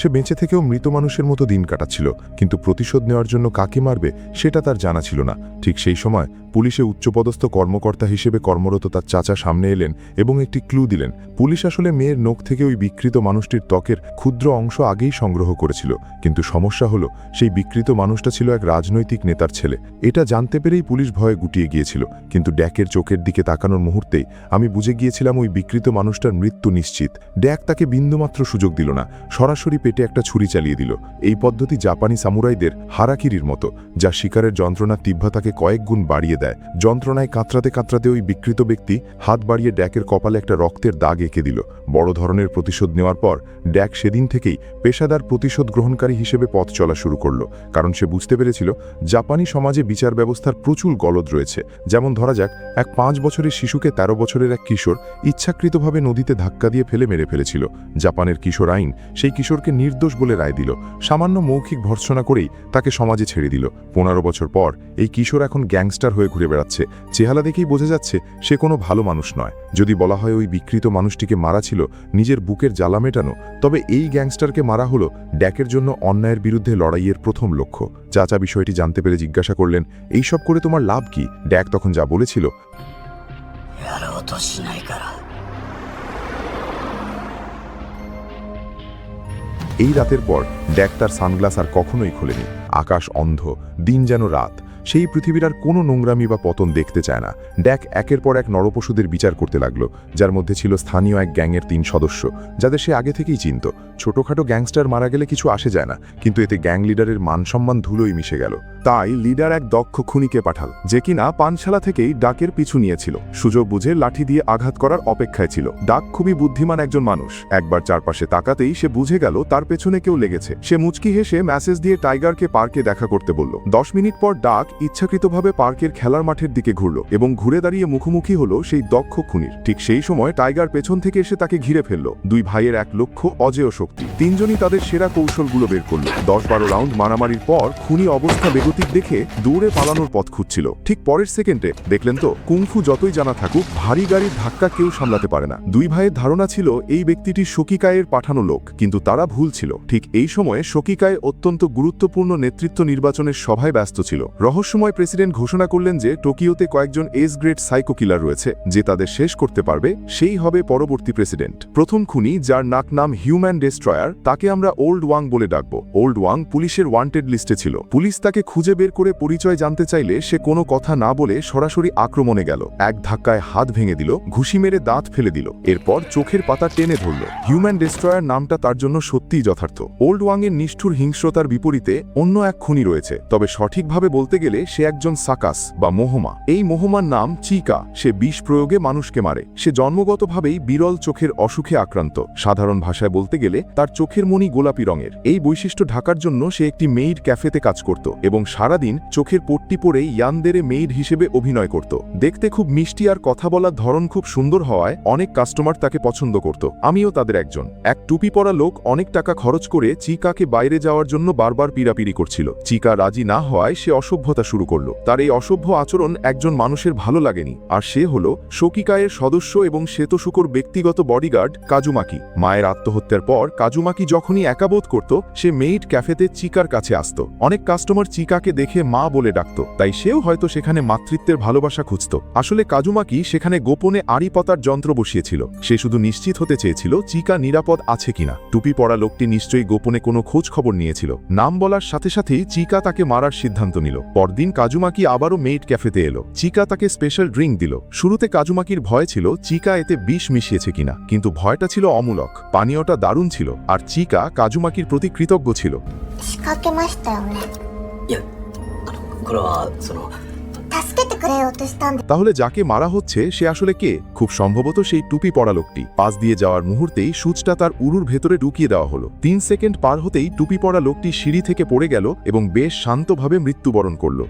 সে বেঁচে থেকেও মৃত মানুষের মতো দিন কাটাচ্ছিল, কিন্তু প্রতিশোধ নেওয়ার জন্য কাকে মারবে সেটা তার জানা ছিল না। ঠিক সেই সময় পুলিশে উচ্চপদস্থ কর্মকর্তা হিসেবে কর্মরত তার চাচা সামনে এলেন এবং একটি ক্লু দিলেন। পুলিশ আসলে মেয়ের নখ থেকে ওই বিকৃত মানুষটির ত্বকের ক্ষুদ্র অংশ আগেই সংগ্রহ করেছিল, কিন্তু সমস্যা হলো সেই বিকৃত মানুষটা ছিল এক রাজনৈতিক নেতার ছেলে। এটা জানতে পেরেই পুলিশ ভয়ে গুটিয়ে গিয়েছিল, কিন্তু ড্যাকের চোখের দিকে তাকানোর মুহূর্তেই আমি বুঝে গিয়েছিলাম ওই বিকৃত মানুষটার মৃত্যু নিশ্চিত। ড্যাক তাকে বিন্দুমাত্র সুযোগ দিল না, সরাসরি পেটে একটা ছুরি চালিয়ে দিল। এই পদ্ধতি জাপানি সামুরাইদের হারাকিরির মতো, যা শিকারের যন্ত্রণার তীব্রতাকে কয়েক গুণ বাড়িয়ে দেয়। যন্ত্রণায় কাতরাতে ওই বিকৃত ব্যক্তি হাত বাড়িয়ে ড্যাকের কপালে একটা রক্তের দাগ এঁকে দিল। বড় ধরনের প্রতিশোধ নেওয়ার পর ড্যাক সেদিন থেকেই পেশাদার প্রতিশোধ গ্রহণকারী হিসেবে পথ চলা শুরু করলো, কারণ সে বুঝতে পেরেছিল জাপানি সমাজে বিচার ব্যবস্থার প্রচুর গলদ রয়েছে। যেমন ধরা যাক, এক 5 বছরের শিশুকে 13 বছরের এক কিশোর ইচ্ছাকৃতভাবে নদীতে ধাক্কা দিয়ে মেরে ফেলেছিল। জাপানের কিশোর আইন সেই কিশোরকে নির্দোষ বলে রায় দিল। সামান্য মৌখিক ভর্ৎসনা করেই তাকে সমাজে ছেড়ে দিল। 15 বছর পর এই কিশোর এখন গ্যাংস্টার হয়ে ঘুরে বেড়াচ্ছে। চেহারা দেখেই বোঝা যাচ্ছে সে কোনো ভালো মানুষ নয়। যদি বলা হয় ওই বিকৃত মানুষটিকে মারা ছিল নিজের বুকের জ্বালা মেটানো, তবে এই গ্যাংস্টারকে মারা হলো ড্যাকের জন্য অন্যায়ের বিরুদ্ধে লড়াইয়ের প্রথম লক্ষ্য। চাচা বিষয়টি জানতে পেরে জিজ্ঞাসা করলেন, এইসব করে তোমার লাভ কি? ড্যাক তখন যা বলেছিল, এই রাতের পর ড্যাক তার সানগ্লাস আর কখনোই খোলেনি। আকাশ অন্ধ, দিন যেন রাত। সেই পৃথিবীর আর কোনো নোংরামি বা পতন দেখতে চায় না। ড্যাক একের পর এক নরপশুদের বিচার করতে লাগলো, যার মধ্যে ছিল স্থানীয় এক গ্যাংয়ের 3 সদস্য, যাদের সে আগে থেকেই চিনত। ছোটখাটো গ্যাংস্টার মারা গেলে কিছু আসে যায় না, কিন্তু এতে গ্যাং লিডারের মান সম্মান ধুলোই মিশে গেল। তাই লিডার এক দক্ষ খুনিকে পাঠাল, যে কিনা পানশালা থেকেই ডাকের পিছু নিয়েছিল। সুযোগ বুঝে লাঠি দিয়ে আঘাত করার অপেক্ষায় ছিল। ডাক খুবই বুদ্ধিমান একজন মানুষ। একবার চারপাশে তাকাতেই সে বুঝে গেল তার পেছনে কেউ লেগেছে। সে মুচকি হেসে মেসেজ দিয়ে টাইগারকে পার্কে দেখা করতে বলল। 10 মিনিট পর ডাক ইচ্ছাকৃতভাবে পার্কের খেলার মাঠের দিকে ঘুরল এবং ঘুরে দাঁড়িয়ে মুখোমুখি হলো সেই দক্ষ খুনির। ঠিক সেই সময় টাইগার পেছন থেকে এসে তাকে ঘিরে ফেলল। দুই ভাইয়ের এক লক্ষ্য, অজেয় শক্তি। তিনজনই তাদের সেরা কৌশলগুলো বের করল। 10-12 রাউন্ড মারামারির পর খুনি অবস্থা বেগতিক দেখে দৌড়ে পালানোর পথ খুঁজছিল। ঠিক পরের সেকেন্ডে দেখলেন তো, কুংফু যতই জানা থাকুক, ভারী গাড়ির ধাক্কা কেউ সামলাতে পারে না। দুই ভাইয়ের ধারণা ছিল এই ব্যক্তিটি শোকিকায়ের পাঠানো লোক, কিন্তু তারা ভুল ছিল। ঠিক এই সময়ে শোকিকায় অত্যন্ত গুরুত্বপূর্ণ নেতৃত্ব নির্বাচনের সভায় ব্যস্ত ছিল। রহস্যময় প্রেসিডেন্ট ঘোষণা করলেন যে টোকিওতে কয়েকজন এস গ্রেড সাইকো কিলার রয়েছে, যে তাদের শেষ করতে পারবে সেই হবে পরবর্তী প্রেসিডেন্ট। প্রথম খুনি, যার নাম হিউম্যান ডেস্ট্রয়ার, তাকে আমরা ওল্ড ওয়াং বলে ডাকবো। ওল্ড ওয়াং পুলিশের ওয়ান্টেড লিস্টে ছিল। পুলিশ তাকে খুঁজে বের করে পরিচয় জানতে চাইলে সে কোনো কথা না বলে সরাসরি আক্রমণে গেল। এক ধাক্কায় হাত ভেঙে দিল, ঘুষি মেরে দাঁত ফেলে দিল, এরপর চোখের পাতা টেনে ধরল। হিউম্যান ডেস্ট্রয়ার নামটা তার জন্য সত্যিই যথার্থ। ওল্ড ওয়াং এর নিষ্ঠুর হিংস্রতার বিপরীতে অন্য এক খুনি রয়েছে, তবে সঠিকভাবে বলতে গেলে সে একজন সাকাস বা মোহমা। এই মোহমার নাম চিকা। সে বিষ প্রয়োগে মানুষকে মারে। সে জন্মগতভাবেই বিরল চোখের অসুখে আক্রান্ত। সাধারণ ভাষায় বলতে গেলে তার চোখের মণি গোলাপি রঙের। এই বৈশিষ্ট্য ঢাকার জন্য সে একটি মেইড ক্যাফেতে কাজ করত এবং সারাদিন চোখের পট্টি পরে ইয়ানদেরে মেইড হিসেবে অভিনয় করত। দেখতে খুব মিষ্টি আর কথা বলার ধরন খুব সুন্দর হওয়ায় অনেক কাস্টমার তাকে পছন্দ করত। আমিও তাদের একজন। এক টুপি পরা লোক অনেক টাকা খরচ করে চিকাকে বাইরে যাওয়ার জন্য বারবার পিড়াপিড়ি করছিল। চিকা রাজি না হওয়ায় সে অসভ্যতা শুরু করল। তার এই অসভ্য আচরণ একজন মানুষের ভালো লাগেনি, আর সে হল শোকিকায়ের সদস্য এবং শ্বেতশুকর ব্যক্তিগত বডিগার্ড কাজুমাকি। মায়ের আত্মহত্যার পর কাজুমাকি যখনই একাবোধ করত, সে মেইড ক্যাফেতে চিকার কাছে আসত। অনেক কাস্টমার চিকাকে দেখে মা বলে ডাকত, তাই সেও হয়তো সেখানে মাতৃত্বের ভালোবাসা খুঁজত। আসলে কাজুমাকি সেখানে গোপনে আড়ি পতার যন্ত্র বসিয়েছিল। সে শুধু নিশ্চিত হতে চেয়েছিল চিকা নিরাপদ আছে কিনা। টুপি পরা লোকটি নিশ্চয়ই গোপনে কোনো খোঁজ খবর নিয়েছিল। নাম বলার সাথে সাথেই চিকা তাকে মারার সিদ্ধান্ত নিল। পরদিন কাজুমাকি আবারও মেইড ক্যাফেতে এলো। চিকা তাকে স্পেশাল ড্রিঙ্ক দিল। শুরুতে কাজুমাকির ভয় ছিল চিকা এতে বিষ মিশিয়েছে কিনা, কিন্তু ভয়টা ছিল অমূলক। পানীয়টা দারুণ ছিল, আর চিকা কাজুমাকির প্রতি কৃতজ্ঞ ছিল। 仕掛けましたよね。いやこれは助けてくれようとしたんで。 তাহলে যাকে মারা হচ্ছে সে আসলে কে? খুব সম্ভবত সেই টুপি পরা লোকটি। পাশ দিয়ে যাওয়ার মুহূর্তেই সূচটা তার উরুর ভেতরে ঢুকিয়ে দেওয়া হলো। 3 সেকেন্ড পার হতেই টুপি পরা লোকটি সিঁড়ি থেকে পড়ে গেল এবং বেশ শান্তভাবে মৃত্যুবরণ করল।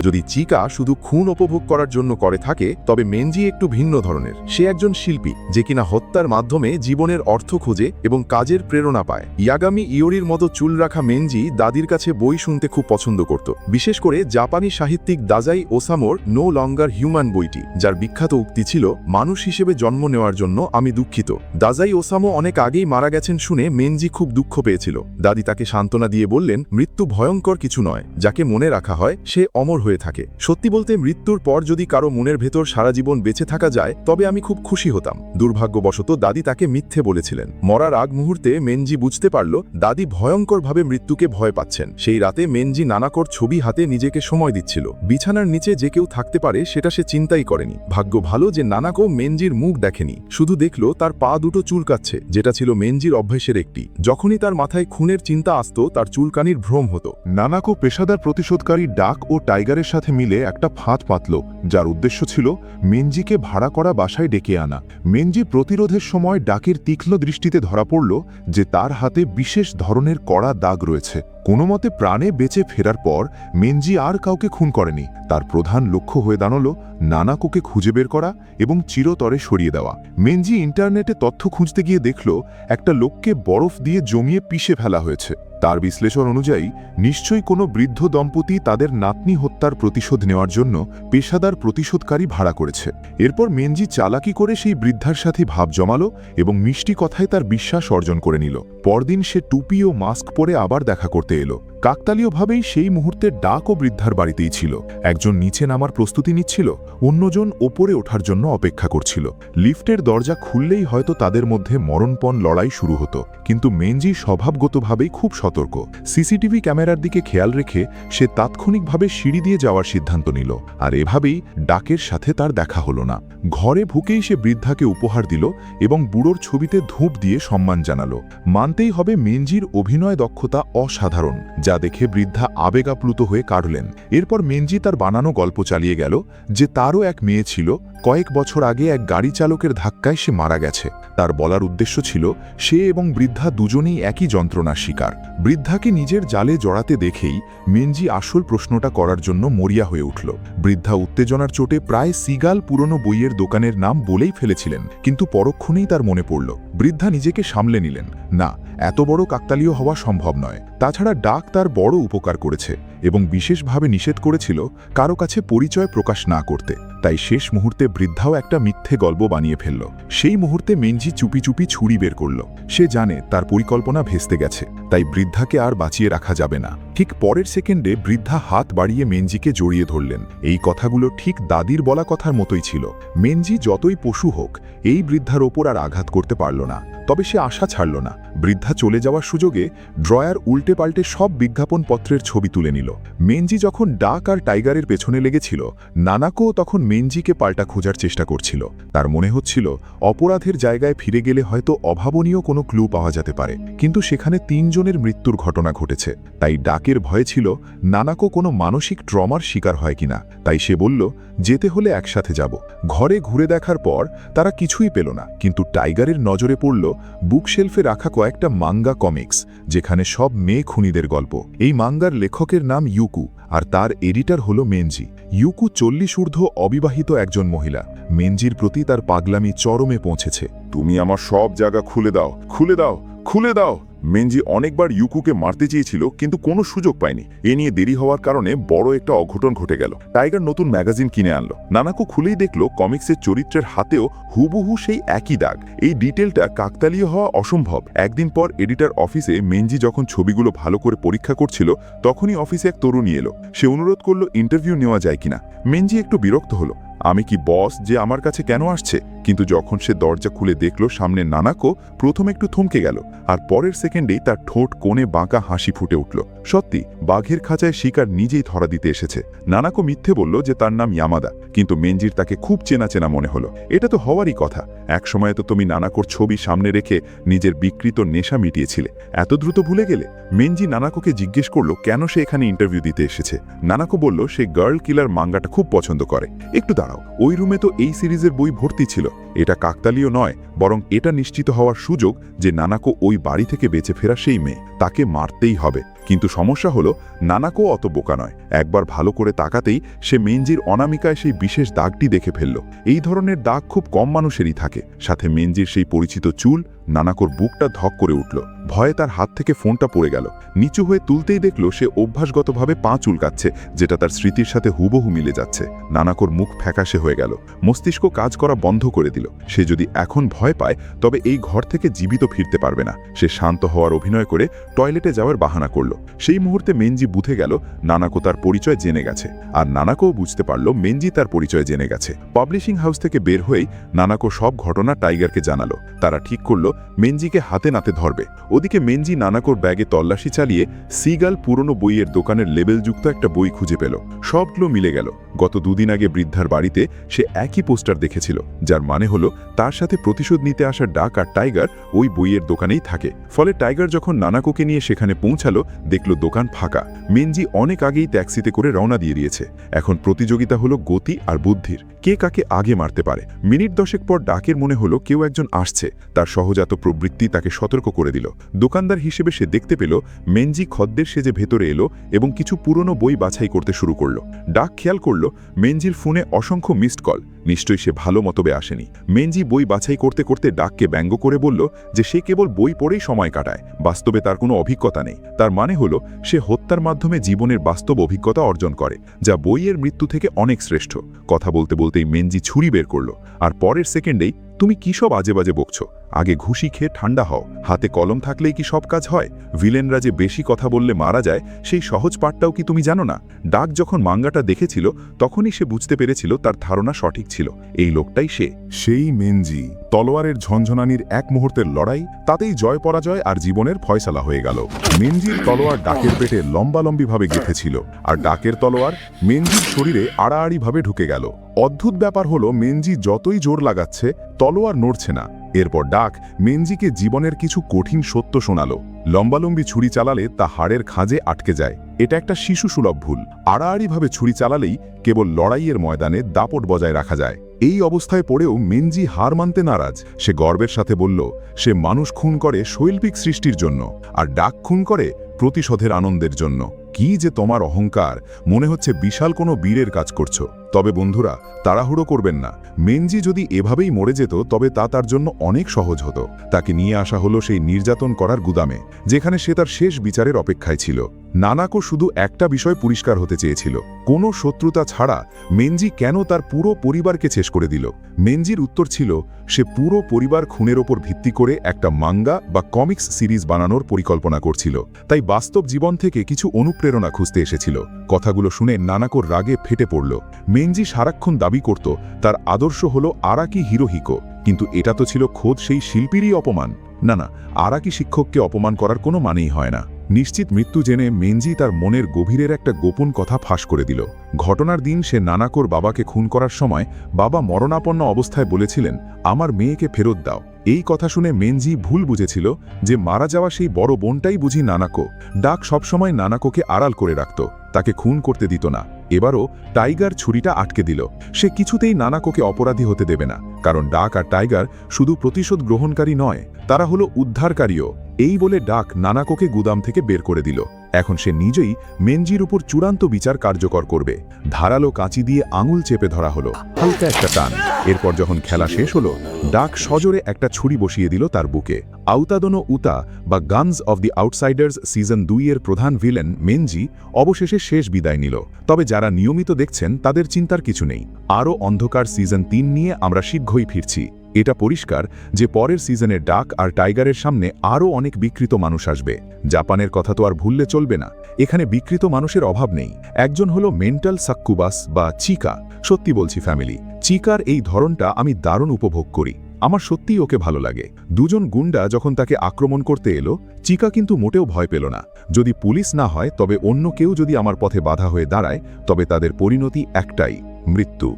যদি চিকা শুধু খুন উপভোগ করার জন্য করে থাকে, তবে মেনজি একটু ভিন্ন ধরনের। সে একজন শিল্পী, যে কিনা হত্যার মাধ্যমে জীবনের অর্থ খোঁজে এবং কাজের প্রেরণা পায়। ইয়াগামি ইয়োরির মতো চুল রাখা মেনজি দাদির কাছে বই শুনতে খুব পছন্দ করত, বিশেষ করে জাপানি সাহিত্যিক দাজাই ওসামোর নো লঙ্গার হিউম্যান বইটি, যার বিখ্যাত উক্তি ছিল, মানুষ হিসেবে জন্ম নেওয়ার জন্য আমি দুঃখিত। দাজাই ওসামো অনেক আগেই মারা গেছেন শুনে মেনজি খুব দুঃখ পেয়েছিল। দাদি তাকে সান্ত্বনা দিয়ে বললেন, মৃত্যু ভয়ঙ্কর কিছু নয়, যাকে মনে রাখা হয় সে অমর হয়ে থাকে। সত্যি বলতে মৃত্যুর পর যদি কারো মনের ভেতর সারা জীবন বেঁচে থাকা যায়, তবে আমি খুব খুশি হতাম। দুর্ভাগ্যবশত দাদি তাকে মিথ্যে বলেছিলেন। মরার আগ মুহূর্তে মেনজি বুঝতে পারল দাদি ভয়ঙ্করভাবে মৃত্যুকে ভয় পাচ্ছেন। সেই রাতে মেনজি নানাকর ছবি হাতে নিজেকে সময় দিচ্ছিল। বিছানার নিচে যে কেউ থাকতে পারে সেটা সে চিন্তাই করেনি। ভাগ্য ভালো যে নানাকো মেনজির মুখ দেখেনি, শুধু দেখল তার পা দুটো চুলকাচ্ছে, যেটা ছিল মেনজির অভ্যাসের একটি। যখনই তার মাথায় খুনের চিন্তা আসত, তার চুলকানির ভ্রম হতো। নানাকো পেশাদার প্রতিশোধকারী ডাক ও টাইগারের সাথে মিলে একটা ফাঁদ পাতল, যার উদ্দেশ্য ছিল মেনজিকে ভাড়া করা বাসায় ডেকে আনা। মেনজি প্রতিরোধের সময় ডাকের তীক্ষ্ণ দৃষ্টিতে ধরা পড়ল যে তার হাতে বিশেষ ধরনের কড়া দাগ রয়েছে। কোনো মতে প্রাণে বেঁচে ফেরার পর মেনজি আর কাউকে খুন করেনি। তার প্রধান লক্ষ্য হয়ে দাঁড়াল নানাকোকে খুঁজে বের করা এবং চিরতরে সরিয়ে দেওয়া। মেনজি ইন্টারনেটে তথ্য খুঁজতে গিয়ে দেখল একটা লোককে বরফ দিয়ে জমিয়ে পিষে ফেলা হয়েছে। তার বিশ্লেষণ অনুযায়ী নিশ্চয়ই কোনো বৃদ্ধ দম্পতি তাদের নাতনি হত্যার প্রতিশোধ নেওয়ার জন্য পেশাদার প্রতিশোধকারী ভাড়া করেছে। এরপর মেনজি চালাকি করে সেই বৃদ্ধার সাথে ভাব জমালো এবং মিষ্টি কথায় তার বিশ্বাস অর্জন করে নিল। পরদিন সে টুপি ও মাস্ক পরে আবার দেখা করতে এলো। কাকতালীয়ভাবেই সেই মুহূর্তে ডাক ও বৃদ্ধার বাড়িতেই ছিল। একজন নিচে নামার প্রস্তুতি নিচ্ছিল, অন্যজন ওপরে ওঠার জন্য অপেক্ষা করছিল। লিফটের দরজা খুললেই হয়তো তাদের মধ্যে মরণপণ লড়াই শুরু হতো, কিন্তু মেনজি স্বভাবগতভাবেই খুব সতর্ক। সিসিটিভি ক্যামেরার দিকে খেয়াল রেখে সে তাৎক্ষণিকভাবে সিঁড়ি দিয়ে যাওয়ার সিদ্ধান্ত নিল। আর এভাবেই ডাকের সাথে তার দেখা হলো না। ঘরে ঢুকেই সে বৃদ্ধাকে উপহার দিল এবং বুড়োর ছবিতে ধূপ দিয়ে সম্মান জানালো। মানতেই হবে মেনজির অভিনয় দক্ষতা অসাধারণ, যা যা দেখে বৃদ্ধা আবেগাপ্লুত হয়ে কাঁদলেন। এরপর মেনজি তার বানানো গল্প চালিয়ে গেল যে তারও এক মেয়ে ছিল, কয়েক বছর আগে এক গাড়ি চালকের ধাক্কায় সে মারা গেছে। তার বলার উদ্দেশ্য ছিল সে এবং বৃদ্ধা দুজনেই একই যন্ত্রণার শিকার। বৃদ্ধাকে নিজের জালে জড়াতে দেখেই মেনজি আসল প্রশ্নটা করার জন্য মরিয়া হয়ে উঠল। বৃদ্ধা উত্তেজনার চোটে প্রায় সিগাল পুরনো বইয়ের দোকানের নাম বলেই ফেলেছিলেন, কিন্তু পরক্ষণেই তার মনে পড়ল। বৃদ্ধা নিজেকে সামলে নিলেন, না, এত বড় কাকতালীয় হওয়া সম্ভব নয়। তাছাড়া ডাক তার বড় উপকার করেছে এবং বিশেষভাবে নিষেধ করেছিল কারো কাছে পরিচয় প্রকাশ না করতে। তাই শেষ মুহূর্তে বৃদ্ধাও একটা মিথ্যে গল্প বানিয়ে ফেলল। সেই মুহূর্তে মেনজি চুপি চুপি ছুরি বের করল। সে জানে তার পরিকল্পনা ভেস্তে গেছে, তাই বৃদ্ধাকে আর বাঁচিয়ে রাখা যাবে না। ঠিক পরের সেকেন্ডে বৃদ্ধা হাত বাড়িয়ে মেনজিকে জড়িয়ে ধরলেন। এই কথাগুলো ঠিক দাদির বলা কথার মতোই ছিল। মেনজি যতই পশু হোক, এই বৃদ্ধার ওপর আর আঘাত করতে পারল না। তবে সে আশা ছাড়ল না। বৃদ্ধা চলে যাওয়ার সুযোগে ড্রয়ার উল্টে পাল্টে সব বিজ্ঞাপনপত্রের ছবি তুলে নিল। মেনজি যখন ডাক আর টাইগারের পেছনে লেগেছিল, নানাকো তখন মেনজিকে পাল্টা খোঁজার চেষ্টা করছিল। তার মনে হচ্ছিল অপরাধের জায়গায় ফিরে গেলে হয়তো অভাবনীয় কোনো ক্লু পাওয়া যেতে পারে, কিন্তু সেখানে 3 জনের মৃত্যুর ঘটনা ঘটেছে। তাই ডাকের ভয় ছিল নানাকো কোনো মানসিক ট্রমার শিকার হয় কিনা। তাই সে বলল, যেতে হলে একসাথে যাব। ঘরে ঘুরে দেখার পর তারা কিছুই পেল না, কিন্তু টাইগারের নজরে পড়ল বুকশেলফে রাখা কয়েকটা মাঙ্গা কমিক্স, যেখানে সব মেয়ে খুনিদের গল্প। এই মাঙ্গার লেখকের নাম ইউকু, আর তার এডিটর হল মেনজি। ইউকু 40 ঊর্ধ্ব অবিবাহিত একজন মহিলা। মেনজির প্রতি তার পাগলামি চরমে পৌঁছেছে। তুমি আমার সব জায়গা খুলে দাও, খুলে দাও, খুলে দাও। মেনজি অনেকবার ইউকুকে মারতে চেয়েছিল, কিন্তু কোনো সুযোগ পায়নি। এ নিয়ে দেরি হওয়ার কারণে বড় একটা অঘটন ঘটে গেল। টাইগার নতুন ম্যাগাজিন কিনে আনলো। নানাকো খুলেই দেখলো কমিক্সের চরিত্রের হাতেও হুবহু সেই একই দাগ। এই ডিটেলটা কাকতালীয় হওয়া অসম্ভব। একদিন পর এডিটর অফিসে মেনজি যখন ছবিগুলো ভালো করে পরীক্ষা করছিল, তখনই অফিসে এক তরুণী এলো। সে অনুরোধ করলো ইন্টারভিউ নেওয়া যায় কিনা। মেনজি একটু বিরক্ত হলো, আমি কি বস যে আমার কাছে কেন আসছে? কিন্তু যখন সে দরজা খুলে দেখল সামনে নানাকো, প্রথমে একটু থমকে গেল, আর পরের সেকেন্ডেই তার ঠোঁট কোণে বাঁকা হাসি ফুটে উঠল। সত্যি, বাঘের খাঁচায় শিকার নিজেই ধরা দিতে এসেছে। নানাকো মিথ্যে বলল যে তার নাম ইয়ামাদা, কিন্তু মেনজির তাকে খুব চেনা চেনা মনে হলো। এটা তো হওয়ারই কথা। একসময় তো তুমি নানাকোর ছবি সামনে রেখে নিজের বিকৃত নেশা মিটিয়েছিলে, এত দ্রুত ভুলে গেলে? মেনজি নানাকোকে জিজ্ঞেস করলো কেন সে এখানে ইন্টারভিউ দিতে এসেছে। নানাকো বলল সে গার্ল কিলার মাঙ্গাটা খুব পছন্দ করে। একটু দাঁড়াও, ওই রুমে তো এই সিরিজের বই ভর্তি ছিল। এটা কাকতালীয় নয়, বরং এটা নিশ্চিত হওয়ার সুযোগ যে নানাকো ওই বাড়ি থেকে বেঁচে ফেরা সেই মেয়ে। তাকে মারতেই হবে। কিন্তু সমস্যা হলো নানাকো অত বোকা নয়। একবার ভালো করে তাকাতেই সে মেনজির অনামিকায় সেই বিশেষ দাগটি দেখে ফেলল। এই ধরনের দাগ খুব কম মানুষেরই থাকে। সাথে মেনজির সেই পরিচিত চুল। নানাকোর বুকটা ধক করে উঠল। ভয়ে তার হাত থেকে ফোনটা পড়ে গেল। নিচু হয়ে তুলতেই দেখল সে অভ্যাসগতভাবে পা চুলকাচ্ছে, যেটা তার স্মৃতির সাথে হুবহু মিলে যাচ্ছে। নানাকোর মুখ ফ্যাকাশে হয়ে গেল। মস্তিষ্ক কাজ করা বন্ধ করে দিল। সে যদি এখন ভয় পায়, তবে এই ঘর থেকে জীবিত ফিরতে পারবে না। সে শান্ত হওয়ার অভিনয় করে টয়লেটে যাওয়ার বাহানা করল। সেই মুহূর্তে মেনজি বুঝে গেল নানাকো তার পরিচয় জেনে গেছে, আর নানাকোও বুঝতে পারল মেনজি তার পরিচয় জেনে গেছে। পাবলিশিং হাউস থেকে বের হয়েই নানাকো সব ঘটনা টাইগারকে জানালো। তারা ঠিক করল মেনজিকে হাতে নাতে ধরবে। ওদিকে মেনজি নানাকোর ব্যাগে তল্লাশি চালিয়ে সিগাল পুরনো বইয়ের দোকানের লেবেলযুক্ত একটা বই খুঁজে পেল। সবগুলো মিলে গেল। গত 2 দিন আগে বৃদ্ধার বাড়িতে সে একই পোস্টার দেখেছিল, যার মানে হলো তার সাথে প্রতিশোধ নিতে আসা ডাক আর টাইগার ওই বইয়ের দোকানেই থাকে। ফলে টাইগার যখন নানাকোকে নিয়ে সেখানে পৌঁছালো, দেখল দোকান ফাঁকা। মেনজি অনেক আগেই ট্যাক্সিতে করে রওনা দিয়ে দিয়েছে। এখন প্রতিযোগিতা হলো গতি আর বুদ্ধির, কে কাকে আগে মারতে পারে। মিনিট 10 পর ডাকের মনে হলো কেউ একজন আসছে। তার সহজাত প্রবৃত্তি তাকে সতর্ক করে দিল। দোকানদার হিসেবে সে দেখতে পেল মেনজি খদ্দের সেজে ভেতরে এলো এবং কিছু পুরনো বই বাছাই করতে শুরু করলো। ডাক খেয়াল করল মেনজির ফোনে অসংখ্য মিসড কল। নিশ্চয়ই সে ভালো মতবে আসেনি। মেনজি বই বাছাই করতে করতে ডাককে ব্যঙ্গ করে বলল যে সে কেবল বই পড়েই সময় কাটায়, বাস্তবে তার কোনো অভিজ্ঞতা নেই। তার মানে হলো সে হত্যার মাধ্যমে জীবনের বাস্তব অভিজ্ঞতা অর্জন করে, যা বইয়ের মৃত্যু থেকে অনেক শ্রেষ্ঠ। কথা বলতে বলতেই মেনজি ছুরি বের করল, আর পরের সেকেন্ডেই, তুমি কি সব আজে বাজে বকছো? আগে ঘুষি খেয়ে ঠান্ডা হও। হাতে কলম থাকলেই কি সব কাজ হয়? ভিলেনরা যে বেশি কথা বললে মারা যায়, সেই সহজ পাঠটাও কি তুমি জানো না? ডাক যখন মাঙ্গাটা দেখেছিল, তখনই সে বুঝতে পেরেছিল তার ধারণা সঠিক ছিল। এই লোকটাই সে। সেই মেনজি। তলোয়ারের ঝনঝনানির এক মুহূর্তের লড়াই, তাতেই জয় পরাজয় আর জীবনের ফয়সালা হয়ে গেল। মেনজির তলোয়ার ডাকের পেটে লম্বালম্বিভাবে গেঁথেছিল, আর ডাকের তলোয়ার মেনজির শরীরে আড়াআড়িভাবে ঢুকে গেল। অদ্ভুত ব্যাপার হলো মেনজি যতই জোর লাগাচ্ছে, তলোয়ার নড়ছে না। এরপর ডাক মেনজিকে জীবনের কিছু কঠিন সত্য শোনালো। লম্বালম্বি ছুরি চালালে তা হাড়ের খাঁজে আটকে যায়, এটা একটা শিশুসুলভ ভুল। আড়াআড়িভাবে ছুরি চালালেই কেবল লড়াইয়ের ময়দানে দাপট বজায় রাখা যায়। এই অবস্থায় পড়েও মেনজি হার মানতে নারাজ। সে গর্বের সাথে বলল সে মানুষ খুন করে শৈল্পিক সৃষ্টির জন্য, আর ডাক খুন করে প্রতিশোধের আনন্দের জন্য। কি যে তোমার অহংকার, মনে হচ্ছে বিশাল কোনো বীরের কাজ করছো। তবে বন্ধুরা, তাড়াহুড়ো করবেন না। মেনজি যদি এভাবেই মরে যেত তবে তা তার জন্য অনেক সহজ হতো। তাকে নিয়ে আসা হলো সেই নির্যাতন করার গুদামে, যেখানে সে তার শেষ বিচারের অপেক্ষায় ছিল। নানাকো শুধু একটা বিষয় পরিষ্কার হতে চেয়েছিল, কোনো শত্রুতা ছাড়া মেনজি কেন তার পুরো পরিবারকে শেষ করে দিল। মেনজির উত্তর ছিল সে পুরো পরিবার খুনের ওপর ভিত্তি করে একটা মাঙ্গা বা কমিক্স সিরিজ বানানোর পরিকল্পনা করছিল। তাই বাস্তব জীবন থেকে কিছু অনুপ্রেরণা খুঁজতে এসেছিল। কথাগুলো শুনে নানাকোর রাগে ফেটে পড়ল। মেনজি সারাক্ষণ দাবি করত তার আদর্শ হলো আরাকি হিরোহিকো, কিন্তু এটা তো ছিল খোদ সেই শিল্পীরই অপমান। না, আরাকি শিক্ষককে অপমান করার কোনো মানেই হয় না। নিশ্চিত মৃত্যু জেনে মেনজি তার মনের গভীরের একটা গোপন কথা ফাঁস করে দিল। ঘটনার দিন সে নানাকোর বাবাকে খুন করার সময় বাবা মরণাপন্ন অবস্থায় বলেছিলেন, আমার মেয়েকে ফেরত দাও। এই কথা শুনে মেনজি ভুল বুঝেছিল যে মারা যাওয়া সেই বড় বোনটাই বুঝি নানাকো। ডাক সবসময় নানাকোকে আড়াল করে রাখত, তাকে খুন করতে দিত না। এবারও টাইগার ছুরিটা আটকে দিল। সে কিছুতেই নানাকোকে অপরাধী হতে দেবে না, কারণ ডাক আর টাইগার শুধু প্রতিশোধ গ্রহণকারী নয়, তারা হলো উদ্ধারকারীও। এই বলে ডাক নানাকোকে গুদাম থেকে বের করে দিল। এখন সে নিজেই মেনজির উপর চূড়ান্ত বিচার কার্যকর করবে। ধারালো কাঁচি দিয়ে আঙুল চেপে ধরা হলো, হালকা একটা টান। এরপর যখন খেলা শেষ হলো, ডাক সজোরে একটা ছুরি বসিয়ে দিল তার বুকে। আউতাদোনো উতা বা guns of the outsiders season 2 এর প্রধান ভিলেন মেনজি অবশেষে শেষ বিদায় নিল। তবে যারা নিয়মিত দেখছেন তাদের চিন্তার কিছু নেই। আরও অন্ধকার সিজন 3 নিয়ে আমরা শীঘ্রই ফিরছি। এটা পরিষ্কার যে পরের সিজনে ডাক আর টাইগারের সামনে আরও অনেক বিকৃত মানুষ আসবে। জাপানের কথা তো আর ভুললে চলবে না। এখানে বিকৃত মানুষের অভাব নেই। একজন হলো মেন্টাল সাক্কুবাস বা চিকা। সত্যি বলছি ফ্যামিলি, চিকার এই ধরনটা আমি দারুণ উপভোগ করি। আমার সত্যিই ওকে ভালো লাগে। দুজন গুন্ডা যখন তাকে আক্রমণ করতে এলো, চিকা কিন্তু মোটেও ভয় পেল না। যদি পুলিশ না হয় তবে অন্য কেউ যদি আমার পথে বাধা হয়ে দাঁড়ায় তবে তাদের পরিণতি একটাই, মৃত্যু।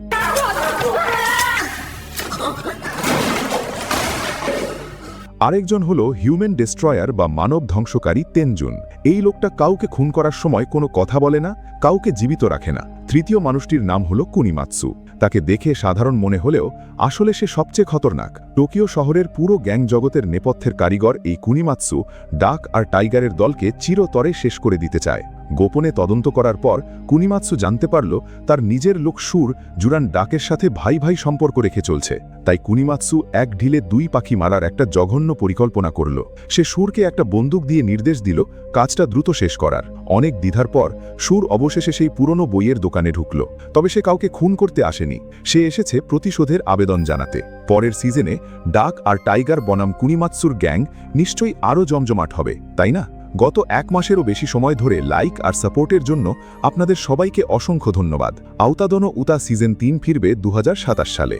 আরেকজন হলো হিউম্যান ডেস্ট্রয়ার বা মানব ধ্বংসকারী তেনজুন। এই লোকটা কাউকে খুন করার সময় কোনো কথা বলে না, কাউকে জীবিত রাখে না। তৃতীয় মানুষটির নাম হলো কুনিমাৎসু। তাকে দেখে সাধারণ মনে হলেও আসলে সে সবচেয়ে খতরনাক। টোকিও শহরের পুরো গ্যাং জগতের নেপথ্যের কারিগর এই কুনিমাৎসু ডাক আর টাইগারের দলকে চিরতরে শেষ করে দিতে চায়। গোপনে তদন্ত করার পর কুনিমাৎসু জানতে পারল তার নিজের লোক সুর জুরান ডাকের সাথে ভাই ভাই সম্পর্ক রেখে চলছে। তাই কুনিমাৎসু এক ঢিলে 2 পাখি মারার একটা জঘন্য পরিকল্পনা করল। সে সুরকে একটা বন্দুক দিয়ে নির্দেশ দিল কাজটা দ্রুত শেষ করার। অনেক দ্বিধার পর সুর অবশেষে সেই পুরনো বইয়ের দোকানে ঢুকল। তবে সে কাউকে খুন করতে আসেনি, সে এসেছে প্রতিশোধের আবেদন জানাতে। পরের সিজনে ডাক আর টাইগার বনাম কুনিমাৎসুর গ্যাং নিশ্চয়ই আরও জমজমাট হবে, তাই না? গত 1 মাসেরও বেশি সময় ধরে লাইক আর সাপোর্টের জন্য আপনাদের সবাইকে অসংখ্য ধন্যবাদ। আউতাদোনো উতা সিজন 3 ফিরবে 2027 সালে।